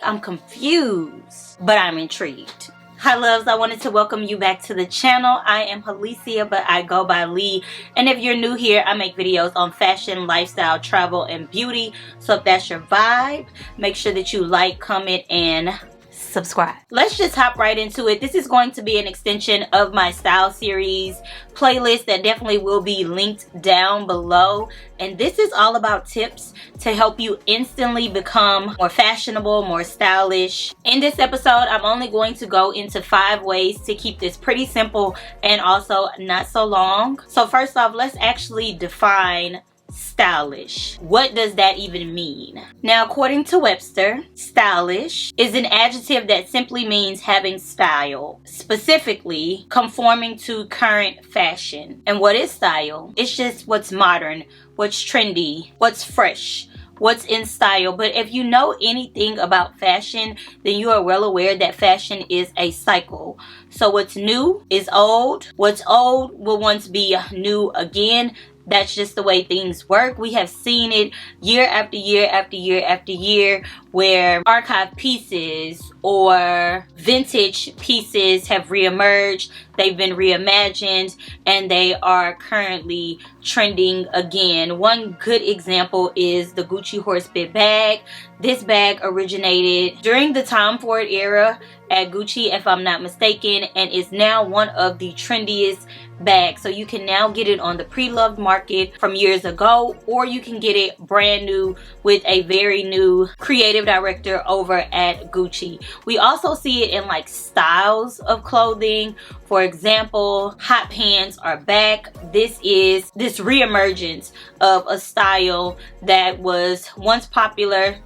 I'm confused, but I'm intrigued. Hi loves, I wanted to welcome you back to the channel. I am Alicia, but I go by Lee. And if you're new here, I make videos on fashion, lifestyle, travel, and beauty. So if that's your vibe, make sure that you like, comment, and subscribe. Let's just hop right into it. This is going to be an extension of my style series playlist that definitely will be linked down below. And this is all about tips to help you instantly become more fashionable, more stylish. In this episode, I'm only going to go into 5 ways to keep this pretty simple and also not so long. So first off, let's actually define stylish. What does that even mean? Now, according to Webster, stylish is an adjective that simply means having style, specifically conforming to current fashion. And what is style? It's just what's modern, what's trendy, what's fresh, what's in style. But if you know anything about fashion, then you are well aware that fashion is a cycle. So what's new is old. What's old will once be new again. That's just the way things work. We have seen it year after year after year after year, where archive pieces or vintage pieces have reemerged. They've been reimagined and they are currently trending again. One good example is the Gucci horsebit bag. This bag originated during the Tom Ford era at Gucci, if I'm not mistaken, and is now one of the trendiest bags. So you can now get it on the pre-loved market from years ago, or you can get it brand new with a very new creative director over at Gucci. We also see it in like styles of clothing. For example, hot pants are back. This is this reemergence of a style that was once popular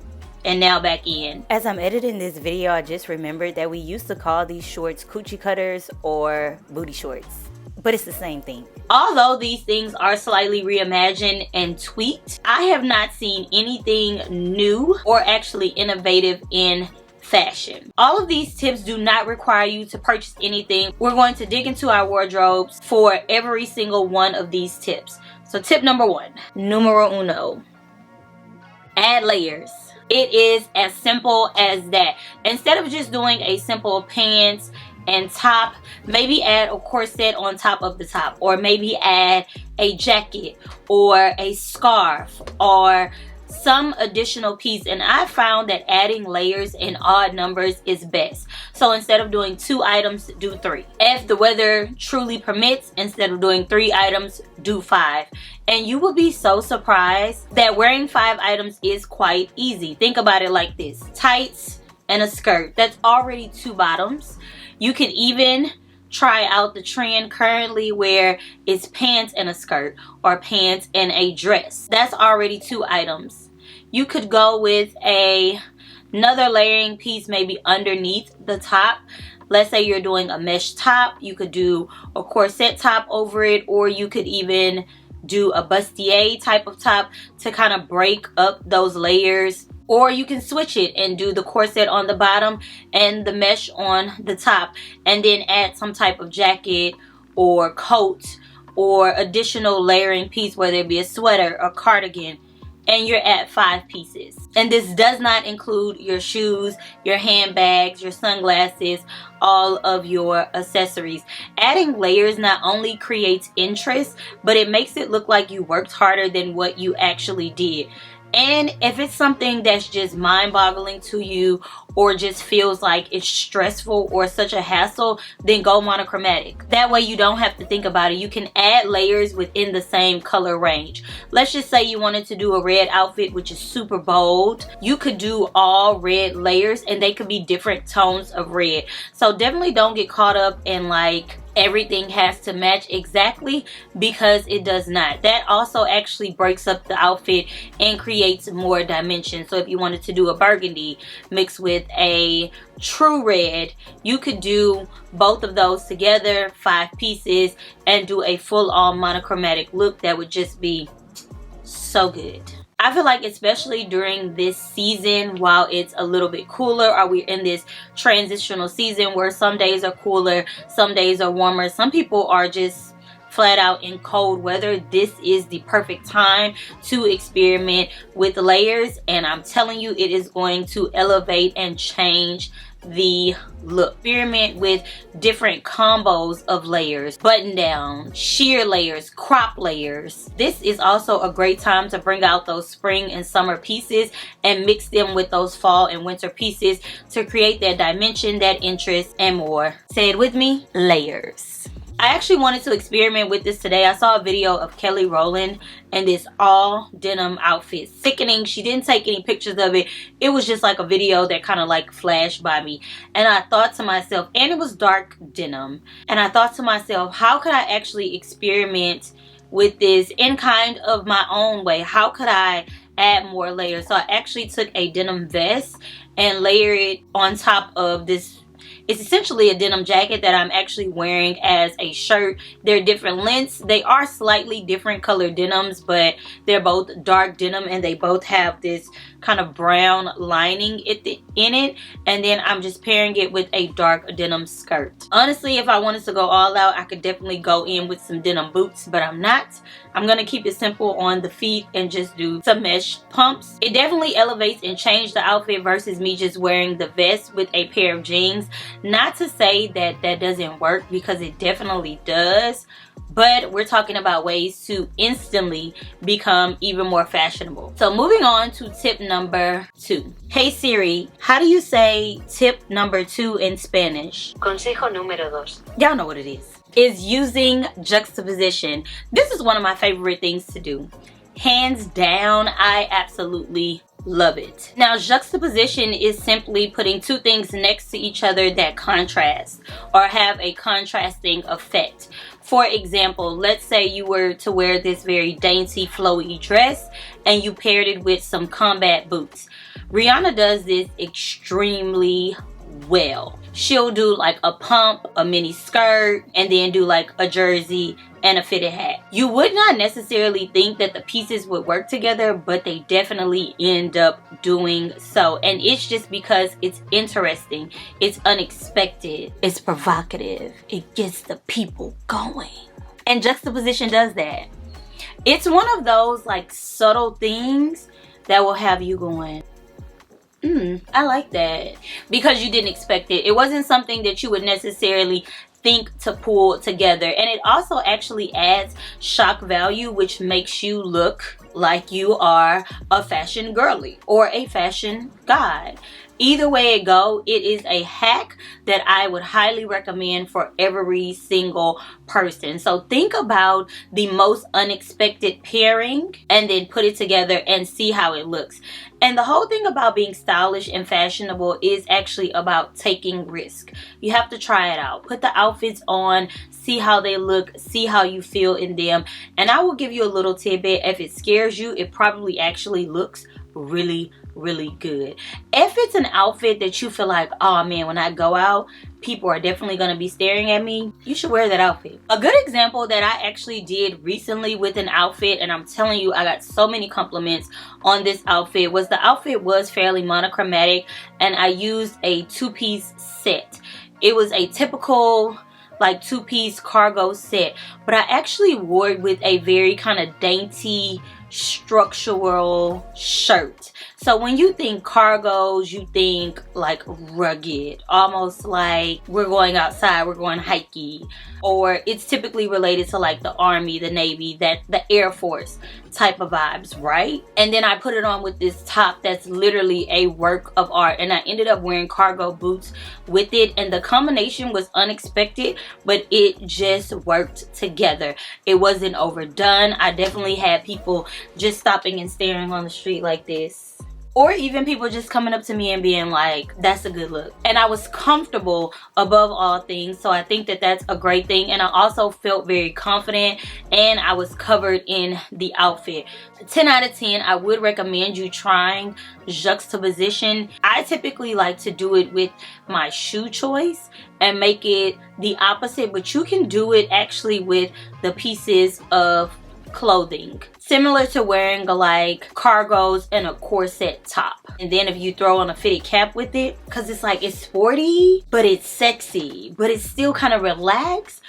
and now back in. As I'm editing this video, I just remembered that we used to call these shorts coochie cutters or booty shorts, but it's the same thing. Although these things are slightly reimagined and tweaked, I have not seen anything new or actually innovative in fashion. All of these tips do not require you to purchase anything. We're going to dig into our wardrobes for every single one of these tips. So tip number 1, numero uno, add layers. It is as simple as that. Instead of just doing a simple pants and top, maybe add a corset on top of the top, or maybe add a jacket or a scarf or some additional piece. And I found that adding layers in odd numbers is best. So instead of doing 2 items, do 3. If the weather truly permits, instead of doing 3 items, do 5. And you will be so surprised that wearing 5 items is quite easy. Think about it like this: tights and a skirt, that's already 2 bottoms. You can even try out the trend currently where it's pants and a skirt or pants and a dress. That's already 2 items. You could go with another layering piece maybe underneath the top. Let's say you're doing a mesh top, you could do a corset top over it, or you could even do a bustier type of top to kind of break up those layers. Or you can switch it and do the corset on the bottom and the mesh on the top, and then add some type of jacket or coat or additional layering piece, whether it be a sweater or cardigan, and you're at 5 pieces. And this does not include your shoes, your handbags, your sunglasses, all of your accessories. Adding layers not only creates interest, but it makes it look like you worked harder than what you actually did. And if it's something that's just mind-boggling to you, or just feels like it's stressful or such a hassle, then go monochromatic. That way you don't have to think about it. You can add layers within the same color range. Let's just say you wanted to do a red outfit, which is super bold. You could do all red layers and they could be different tones of red. So definitely don't get caught up in like everything has to match exactly, because it does not. That also actually breaks up the outfit and creates more dimension. So if you wanted to do a burgundy mixed with a true red, you could do both of those together, 5 pieces, and do a full-on monochromatic look that would just be so good. I feel like especially during this season, while it's a little bit cooler, or we're in this transitional season where some days are cooler, some days are warmer, some people are just flat out in cold weather, this is the perfect time to experiment with layers, and I'm telling you, it is going to elevate and change the look. Experiment with different combos of layers, button down, sheer layers, crop layers. This is also a great time to bring out those spring and summer pieces and mix them with those fall and winter pieces to create that dimension, that interest, and more. Say it with me, layers. I actually wanted to experiment with this today. I saw a video of Kelly Rowland and this all denim outfit. Sickening. She didn't take any pictures of it. It was just like a video that kind of like flashed by me. And I thought to myself, and it was dark denim. And I thought to myself, how could I actually experiment with this in kind of my own way? How could I add more layers? So I actually took a denim vest and layered it on top of this. It's essentially a denim jacket that I'm actually wearing as a shirt. They're different lengths. They are slightly different colored denims, but they're both dark denim and they both have this kind of brown lining in it. And then I'm just pairing it with a dark denim skirt. Honestly, if I wanted to go all out, I could definitely go in with some denim boots, but I'm not. I'm gonna keep it simple on the feet and just do some mesh pumps. It definitely elevates and changes the outfit versus me just wearing the vest with a pair of jeans. Not to say that that doesn't work, because it definitely does, but we're talking about ways to instantly become even more fashionable. So moving on to tip number 2. Hey Siri, how do you say tip number 2 in Spanish? Consejo número 2. Y'all know what it is using juxtaposition. This is one of my favorite things to do. Hands down, I absolutely love it. Now, juxtaposition is simply putting two things next to each other that contrast or have a contrasting effect. For example, let's say you were to wear this very dainty flowy dress and you paired it with some combat boots. Rihanna does this extremely well. She'll do like a pump, a mini skirt, and then do like a jersey and a fitted hat. You would not necessarily think that the pieces would work together, but they definitely end up doing so. And it's just because it's interesting, it's unexpected, it's provocative, it gets the people going. And juxtaposition does that. It's one of those like subtle things that will have you going, I like that, because you didn't expect it. It wasn't something that you would necessarily think to pull together. And it also actually adds shock value, which makes you look like you are a fashion girly or a fashion guy. Either way it go, it is a hack that I would highly recommend for every single person. So think about the most unexpected pairing and then put it together and see how it looks. And the whole thing about being stylish and fashionable is actually about taking risk. You have to try it out. Put the outfits on, see how they look, see how you feel in them. And I will give you a little tidbit. If it scares you, it probably actually looks really good. If it's an outfit that you feel like, oh man, when I go out, people are definitely going to be staring at me, you should wear that outfit. A good example that I actually did recently with an outfit, and I'm telling you, I got so many compliments on this outfit, was the outfit was fairly monochromatic, and I used a two-piece set. It was a typical like two-piece cargo set, but I actually wore it with a very kind of dainty structural shirt. So when you think cargos, you think like rugged, almost like we're going outside, we're going hiking, or it's typically related to like the Army, the Navy, that the Air Force type of vibes, right? And then I put it on with this top that's literally a work of art, and I ended up wearing cargo boots with it, and the combination was unexpected, but it just worked together. It wasn't overdone. I definitely had people just stopping and staring on the street like this, or even people just coming up to me and being like, that's a good look. And I was comfortable above all things, so I think that that's a great thing. And I also felt very confident, and I was covered in the outfit. 10 out of 10, I would recommend you trying juxtaposition. I typically like to do it with my shoe choice and make it the opposite, but you can do it actually with the pieces of clothing, similar to wearing like cargos and a corset top. And then if you throw on a fitted cap with it, because it's like, it's sporty but it's sexy, but it's still kind of relaxed,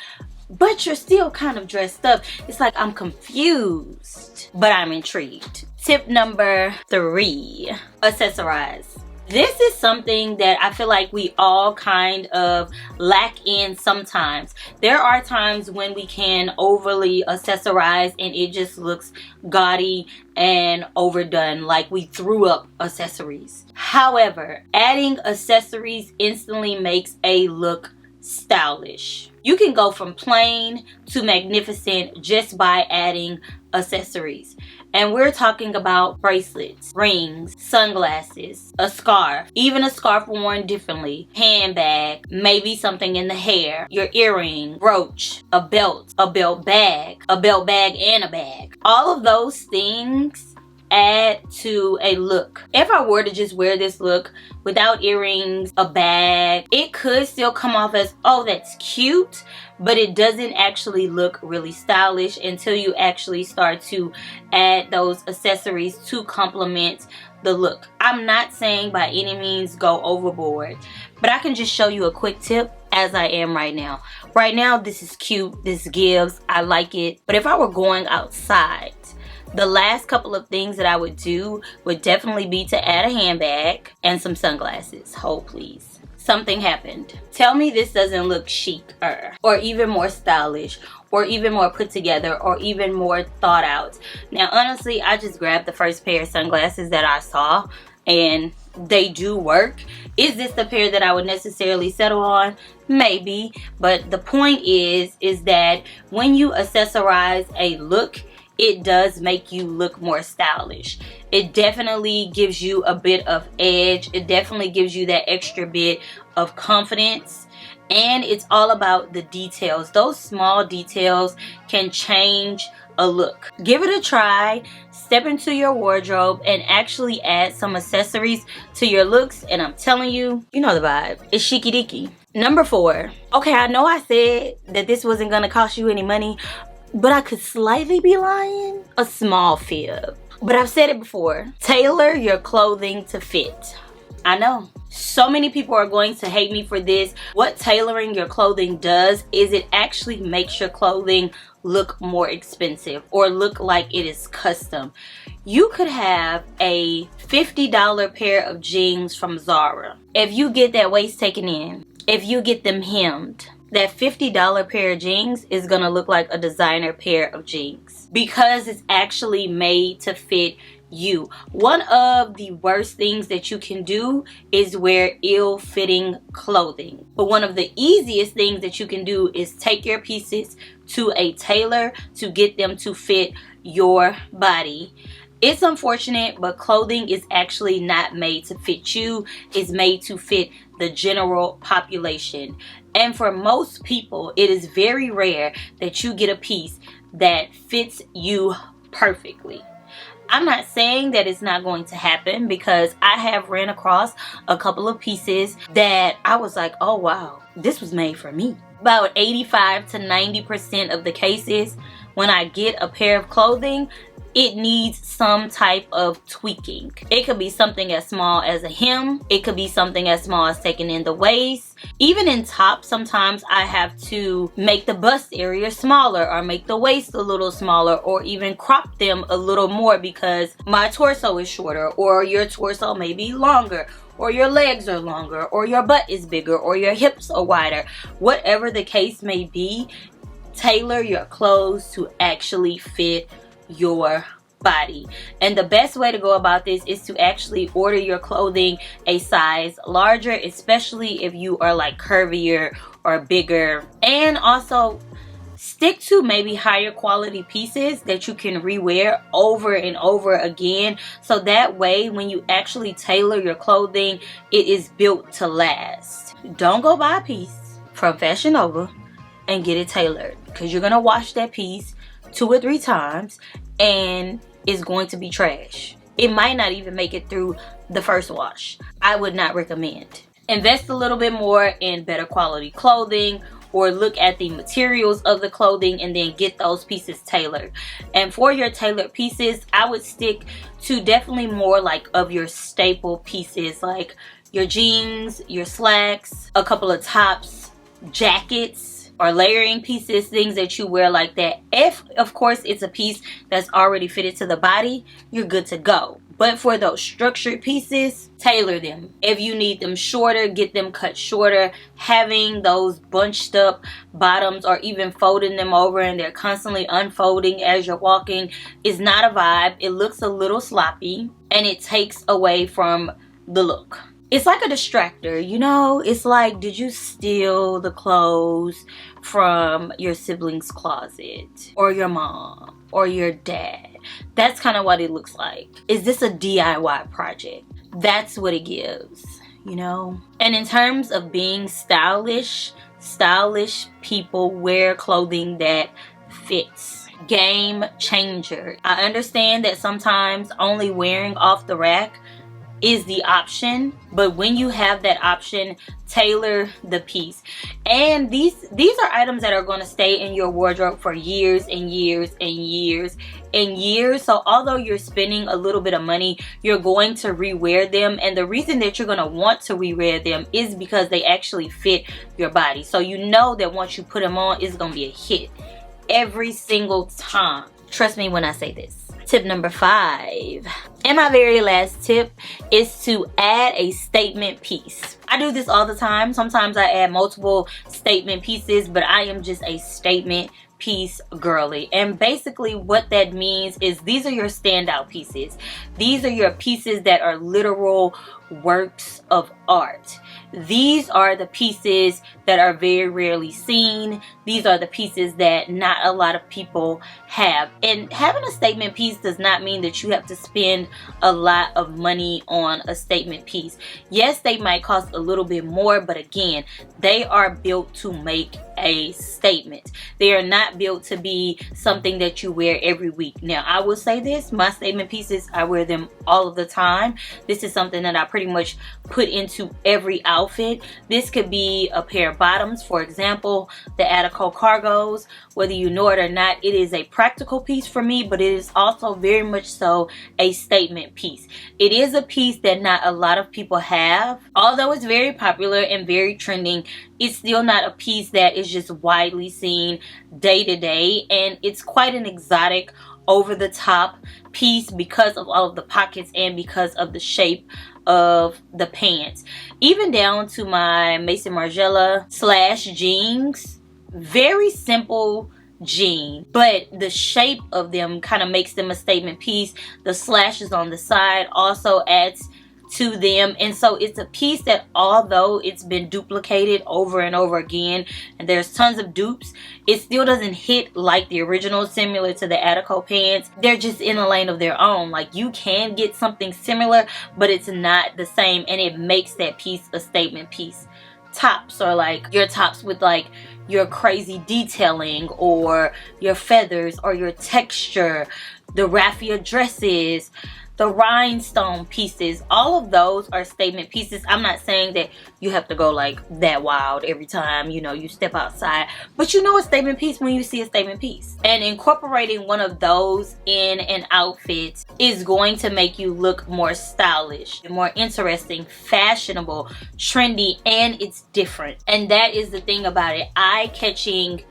but you're still kind of dressed up. It's like I'm confused, but I'm intrigued. Tip number 3, accessorize. This is something that I feel like we all kind of lack in sometimes. There are times when we can overly accessorize and it just looks gaudy and overdone, like we threw up accessories. However, adding accessories instantly makes a look stylish. You can go from plain to magnificent just by adding accessories. And we're talking about bracelets, rings, sunglasses, a scarf, even a scarf worn differently, handbag, maybe something in the hair, your earring, brooch, a belt bag, and a bag. All of those things add to a look. If I were to just wear this look without earrings, a bag, it could still come off as, oh, that's cute, but it doesn't actually look really stylish until you actually start to add those accessories to complement the look. I'm not saying by any means go overboard, but I can just show you a quick tip as I am right now. Right now, this is cute, this gives, I like it, but if I were going outside, the last couple of things that I would do would definitely be to add a handbag and some sunglasses. Hold please. Something happened. Tell me this doesn't look chic-er, or even more stylish, or even more put together, or even more thought out. Now honestly, I just grabbed the first pair of sunglasses that I saw and they do work. Is this the pair that I would necessarily settle on? Maybe, but the point is that when you accessorize a look, it does make you look more stylish. It definitely gives you a bit of edge. It definitely gives you that extra bit of confidence. And it's all about the details. Those small details can change a look. Give it a try. Step into your wardrobe and actually add some accessories to your looks. And I'm telling you, you know the vibe. It's chicky dicky. Number 4. Okay, I know I said that this wasn't gonna cost you any money, but I could slightly be lying. A small fib. But I've said it before. Tailor your clothing to fit. I know. So many people are going to hate me for this. What tailoring your clothing does is it actually makes your clothing look more expensive or look like it is custom. You could have a $50 pair of jeans from Zara. If you get that waist taken in, if you get them hemmed, that $50 pair of jeans is gonna look like a designer pair of jeans because it's actually made to fit you. One of the worst things that you can do is wear ill-fitting clothing. But one of the easiest things that you can do is take your pieces to a tailor to get them to fit your body. It's unfortunate, but clothing is actually not made to fit you. It's made to fit the general population. And for most people, it is very rare that you get a piece that fits you perfectly. I'm not saying that it's not going to happen, because I have ran across a couple of pieces that I was like, oh wow, this was made for me. About 85 to 90% of the cases, when I get a pair of clothing, it needs some type of tweaking. It could be something as small as a hem. It could be something as small as taking in the waist. Even in tops, sometimes I have to make the bust area smaller or make the waist a little smaller or even crop them a little more because my torso is shorter, or your torso may be longer, or your legs are longer, or your butt is bigger, or your hips are wider. Whatever the case may be, tailor your clothes to actually fit your body. And the best way to go about this is to actually order your clothing a size larger, especially if you are like curvier or bigger. And also stick to maybe higher quality pieces that you can rewear over and over again, so that way when you actually tailor your clothing, it is built to last. Don't go buy a piece from Fashionable and get it tailored, because you're gonna wash that piece 2 or 3 times and it's going to be trash. It might not even make it through the first wash. I would not recommend. Invest a little bit more in better quality clothing, or look at the materials of the clothing and then get those pieces tailored. And for your tailored pieces, I would stick to definitely more like of your staple pieces, like your jeans, your slacks, a couple of tops, jackets. or layering pieces, things that you wear like that, if of course it's a piece that's already fitted to the body, you're good to go. But for those structured pieces, tailor them. If you need them shorter, get them cut shorter. Having those bunched up bottoms or even folding them over and they're constantly unfolding as you're walking is not a vibe. It looks a little sloppy and it takes away from the look. It's like a distractor, you know? It's like, did you steal the clothes from your sibling's closet or your mom or your dad? That's kind of what it looks like. Is this a DIY project? That's what it gives, you know? And in terms of being stylish people wear clothing that fits. Game changer. I understand that sometimes only wearing off the rack is the option, but when you have that option, tailor the piece. And these are items that are going to stay in your wardrobe for years and years and years and years. So although you're spending a little bit of money, you're going to rewear them, and the reason that you're going to want to rewear them is because they actually fit your body. So you know that once you put them on, it's going to be a hit every single time. Trust me when I say this. Tip number 5, and my very last tip, is to add a statement piece. I do this all the time. Sometimes I add multiple statement pieces, but I am just a statement piece girly. And basically what that means is these are your standout pieces. These are your pieces that are literal works of art. These are the pieces that are very rarely seen. These are the pieces that not a lot of people have. And having a statement piece does not mean that you have to spend a lot of money on a statement piece. Yes, they might cost a little bit more, but again, they are built to make a statement. They are not built to be something that you wear every week. Now, I will say this, my statement pieces, I wear them all of the time. This is something that I pretty much put into every outfit. This could be a pair of bottoms, for example, the Attico cargos. Whether you know it or not, it is a practical piece for me, but it is also very much so a statement piece. It is a piece that not a lot of people have. Although it's very popular and very trending, it's still not a piece that is just widely seen day to day, and it's quite an exotic, over the top piece because of all of the pockets and because of the shape of the pants. Even down to my Maison Margiela / jeans. Very simple jean, but the shape of them kind of makes them a statement piece. The slashes on the side also adds to them, and so it's a piece that, although it's been duplicated over and over again and there's tons of dupes, it still doesn't hit like the original, similar to the Attico pants. They're just in a lane of their own. Like, you can get something similar, but it's not the same, and it makes that piece a statement piece. Tops are like your tops with like your crazy detailing, or your feathers, or your texture, the raffia dresses, the rhinestone pieces. All of those are statement pieces. I'm not saying that you have to go like that wild every time, you know, you step outside, but you know a statement piece when you see a statement piece. And incorporating one of those in an outfit is going to make you look more stylish, more interesting, fashionable, trendy, and it's different. And that is the thing about it. Eye-catching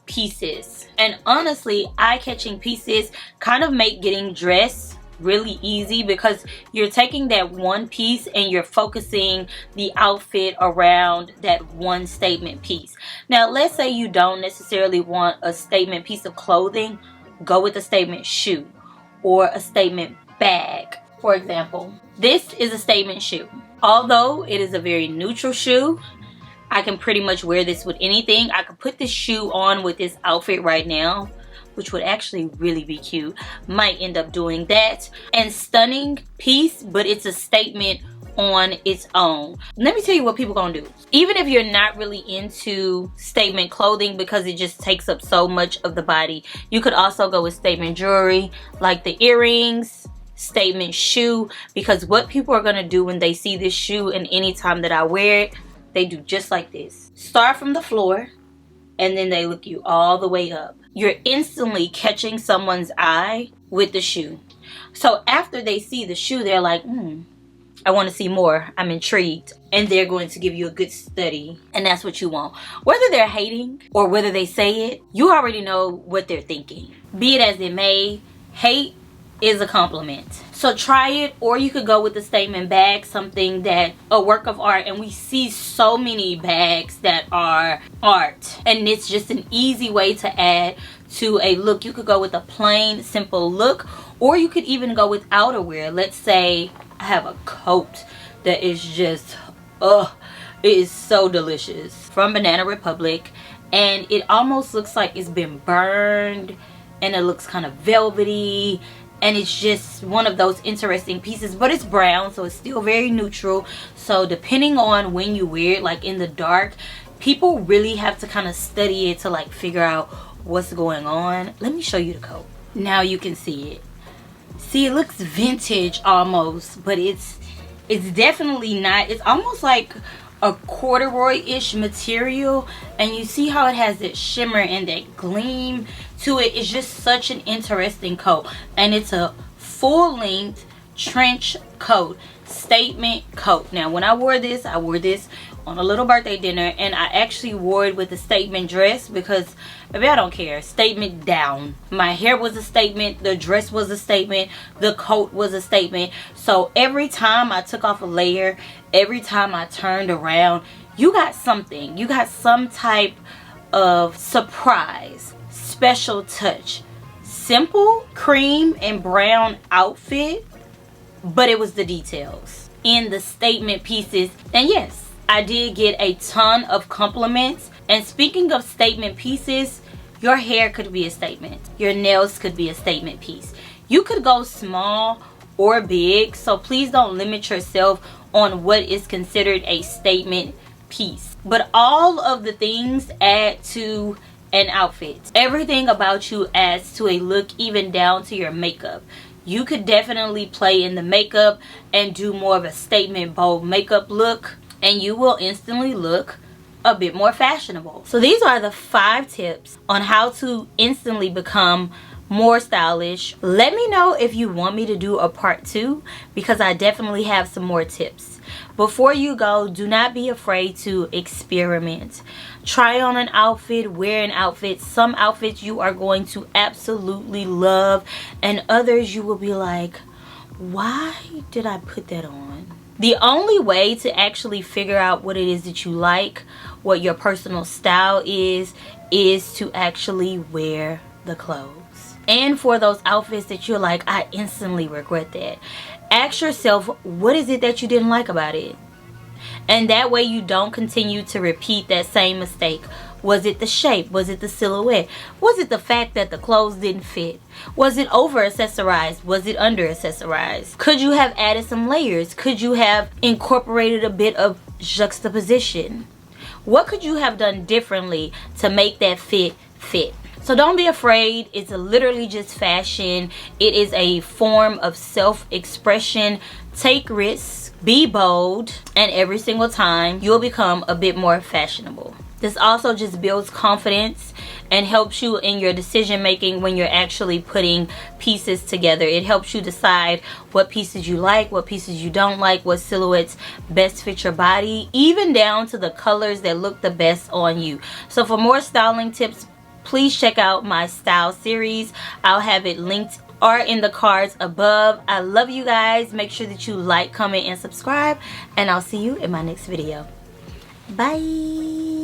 pieces. And honestly, eye-catching pieces kind of make getting dressed really easy, because you're taking that one piece and you're focusing the outfit around that one statement piece. Now, let's say you don't necessarily want a statement piece of clothing. Go with a statement shoe or a statement bag. For example, this is a statement shoe. Although it is a very neutral shoe, I can pretty much wear this with anything. I could put this shoe on with this outfit right now, which would actually really be cute. Might end up doing that. And stunning piece, but it's a statement on its own. Let me tell you what people gonna do. Even if you're not really into statement clothing because it just takes up so much of the body, you could also go with statement jewelry, like the earrings, statement shoe, because what people are gonna do when they see this shoe, and anytime that I wear it, they do just like this. Start from the floor, and then they look you all the way up. You're instantly catching someone's eye with the shoe. So after they see the shoe, they're like, I want to see more. I'm intrigued. And they're going to give you a good study. And that's what you want. Whether they're hating or whether they say it, you already know what they're thinking. Be it as it may, hate is a compliment. So try it, or you could go with the statement bag, something that a work of art. And we see so many bags that are art, and it's just an easy way to add to a look. You could go with a plain simple look, or you could even go with outerwear. Let's say I have a coat that is just it is so delicious, from Banana Republic, and it almost looks like it's been burned, and it looks kind of velvety, and it's just one of those interesting pieces. But it's brown, so it's still very neutral. So depending on when you wear it, like in the dark, people really have to kind of study it to like figure out what's going on. Let me show you the coat. Now you can see it. See, it looks vintage almost, but it's definitely not. It's almost like a corduroy-ish material, and you see how it has that shimmer and that gleam to it. It's just such an interesting coat, and it's a full-length trench coat, statement coat. Now when I wore this on a little birthday dinner, and I actually wore it with a statement dress because maybe I don't care. Statement down. My hair was a statement, the dress was a statement, the coat was a statement. So every time I took off a layer, every time I turned around, you got something. You got some type of surprise, special touch. Simple cream and brown outfit, but it was the details in the statement pieces. And yes, I did get a ton of compliments. And speaking of statement pieces, your hair could be a statement. Your nails could be a statement piece. You could go small or big, so please don't limit yourself on what is considered a statement piece. But all of the things add to an outfit. Everything about you adds to a look, even down to your makeup. You could definitely play in the makeup and do more of a statement bold makeup look, and you will instantly look a bit more fashionable. So these are the 5 tips on how to instantly become more stylish. Let me know if you want me to do a part 2, because I definitely have some more tips. Before you go, do not be afraid to experiment. Try on an outfit, wear an outfit. Some outfits you are going to absolutely love, and others you will be like, why did I put that on? The only way to actually figure out what it is that you like, what your personal style is to actually wear the clothes. And for those outfits that you're like, I instantly regret that, ask yourself, what is it that you didn't like about it? And that way you don't continue to repeat that same mistake. Was it the shape? Was it the silhouette? Was it the fact that the clothes didn't fit? Was it over accessorized? Was it under accessorized? Could you have added some layers? Could you have incorporated a bit of juxtaposition? What could you have done differently to make that fit? So don't be afraid. It's literally just fashion. It is a form of self-expression. Take risks, be bold, and every single time you'll become a bit more fashionable. This also just builds confidence and helps you in your decision making when you're actually putting pieces together. It helps you decide what pieces you like, what pieces you don't like, what silhouettes best fit your body, even down to the colors that look the best on you. So for more styling tips, please check out my style series. I'll have it linked or in the cards above. I love you guys. Make sure that you like, comment, and subscribe, and I'll see you in my next video. Bye.